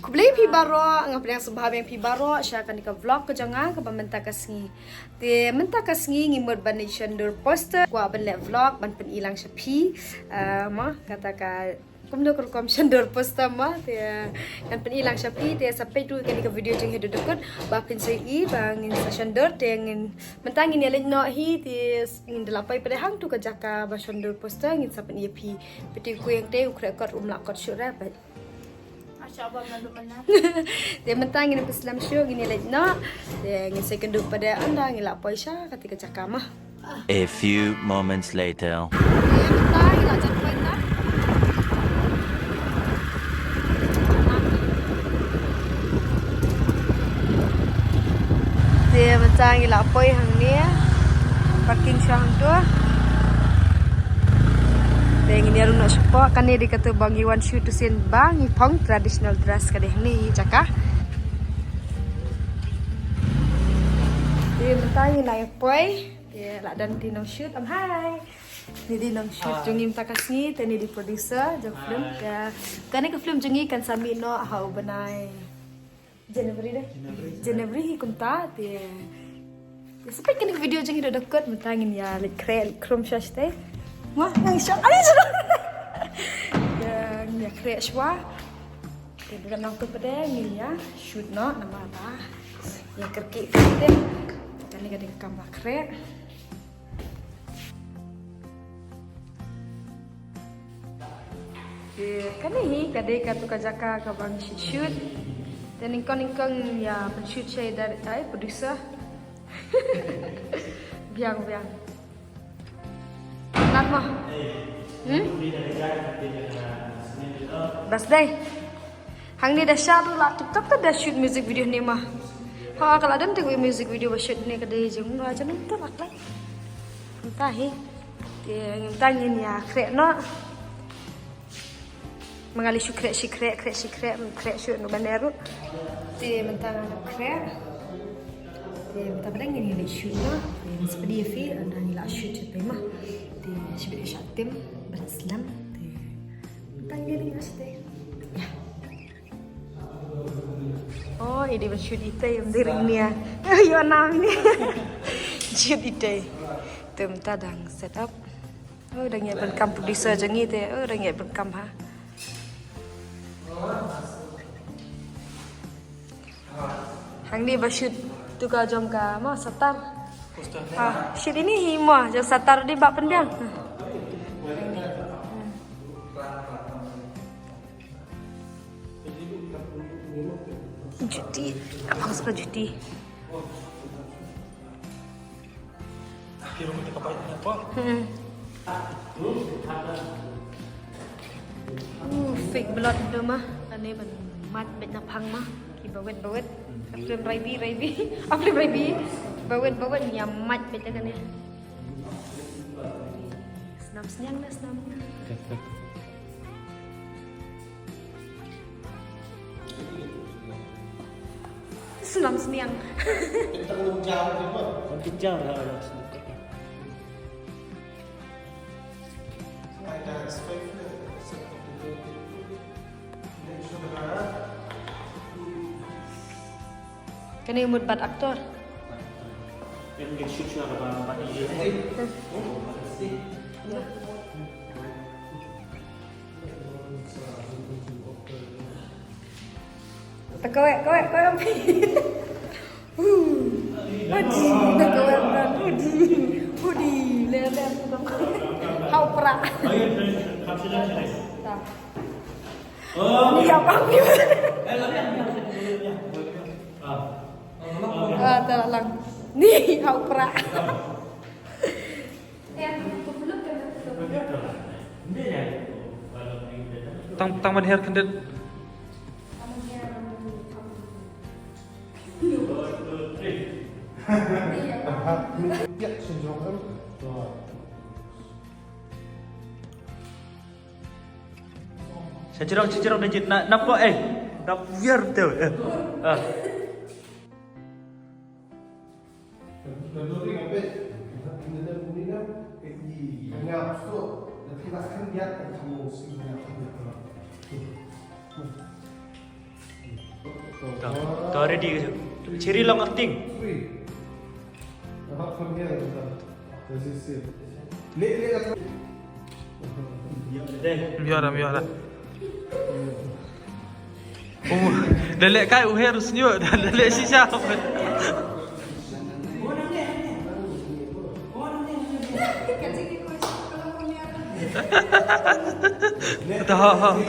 Ku beli pi baro ngap yang sebab yang pi baro sya kan ka vlog ko jangan ka pamenta kasngi. Te menta kasngi ngimod banation dur poster ku ban le vlog ban pen ilang sya pi ma kata ka kumdo ko kom shandor poster ma te kan pen ilang sya pi te sampai tu kan ka video jeng hidu dekut ba pin sai I bang sa shandor te ngin mentangin ya no hi te ngin delapai pada hang tu ka jaka ba shandor poster ngin sapen ia pi peti ku yang te ukra kot umlak kot syura ba Coba malu-malu. Dia mentang ini Islam show gini lagi nak. Dia ngin saya kenduk pada anda ngilak poisha ketika cakap mah. A few moments later. Dia mentang ngilak cakap nak. Dia mentang ngilak poi hang ni. Parking syang tu. Dia ingin dia nak support kan dia kata bang Iwan shoot tu sen bang ipong traditional dress kadeh ni cakap. Dia mentang nak poi dia lak dan tinong shoot am hai. Ni di nong shoot jungim takasni tani di producer jong film ka kan ke film jungi kan sami no hau benai. January dah. January kumta dia. Sampai kan video jungi dah dekat mentangin ya like krom shash teh. Wah, yang syok. Ani sudah. Yang kreat sywa. Dia bukan nak tu pada ni ya. Shoot not nama apa? Yang kerki kita. Kali kada gambar kreat. Kan ni kada katu kajaka ka bang shoot. Dan ingkon ya shoot saya dari producer. Biang. Nak mah? Birthday. Hang ni dah share tu lah TikTok tu dah shoot music video ni mah. Ha kalau ada tengok music video shoot ni kedai jeng aja nanti lah lah. Entah dia tanya ni ya krek no. Mengali syukrek shoot no banderu. Dia mentang ada krek. Dia mentang pada ni shoot no. Dia seperti feel anda ni lah shoot cepat mah. Dia sebut syatim berislam dia tanya dia nasi ya oh ini bershoot itu yang diri ni ya yo nam ni shoot itu tempat dang setup oh dah ngiap berkam producer jengi tu oh dah ngiap berkam ha hang ni bershoot tu ka jom ka ma satar shoot ini himah jauh satar di bak pendiang. Cuti, apa suka cuti? Fake blood tu mah, ane ban mat bet napang mah, kibawet. Film Raibi. Bawet yang mat beta kan ya. Senam senyang dah senam. Senam senyang. Kita belum jauh juga. Makin jauh lah. Kan yang mood bad aktor. Yang mungkin shoot apa apa ini. Kau ambil. Hudi, leher tu hau perak. Ni apa ni? Terlalang. Ni hau perak. Tang manher kandet. Ya, senjaukan. Sejarah legit nak biar betul. Kedua ngapai, kita punya hanya tu, nanti nak dia kamu sini. Tuh ready ke? Ciri long acting. Free. Apa punya lah. Terus Lek atau Biar. Oh, dalek kai harus nyok dalek sisa. Tahu.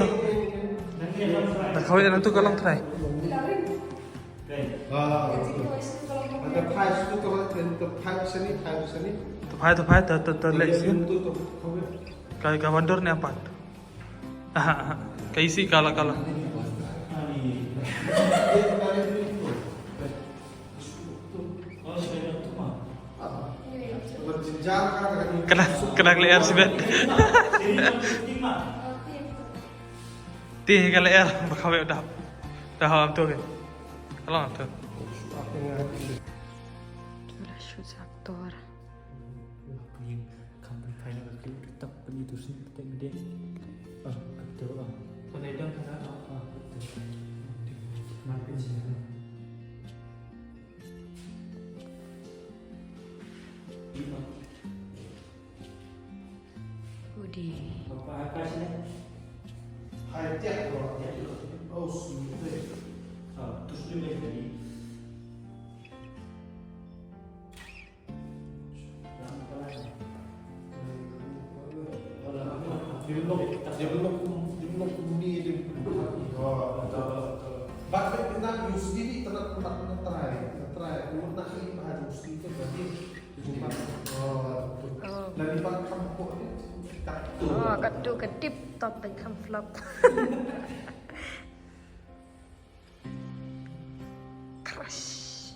Tak kau yang tu kalau try. ada pie itu kalau pie sini. Tu pai terlek sih. Kai kawandor ni apa? Kai isi kala. Kena leher sih bet. Tih kalau leher bakal dah halam tu kan. Kalau tu. Itulah shoot aktor. Kamu final itu tetap begitu sih, tengok dia. Betul ah. Kalau dia betul. Makin sih. Udi. Apa sih? Hai tiap orang. Oh, sudah. Terus juga tadi. Dia belum ni. Bahkan kita sendiri ternak try. Nak lima mesti itu berarti dari bang kampung ni. Oh, kat tu kedip top dan kam flop. Crush.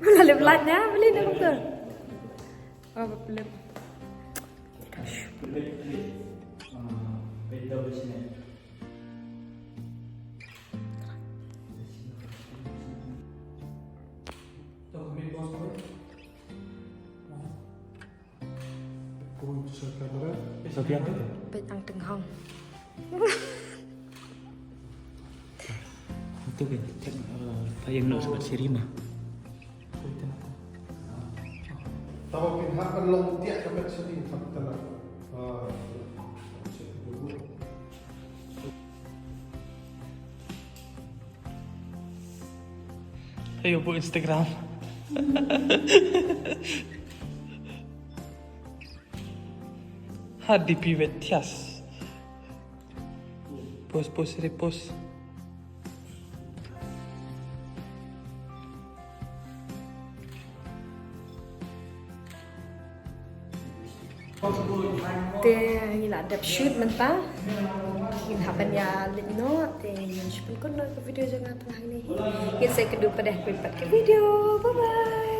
Lalu belatnya beli nak betul. Oh, belum. Beda sini. Tuh, ambil bos tu. Punya kamera. Sofian tu. Petang tenghong. Itu kan, yang nak sebut Sirima. Tahu pihak long tiap sampai sini fakta. Ayo buat Instagram. Hadi pivet tias. Repost. Te gila ada shoot mentah. Ingin haban ya lino. Te yang sepuluh kon ke video jangan tengah ini. Ingin saya kedua pada ke video. Bye bye.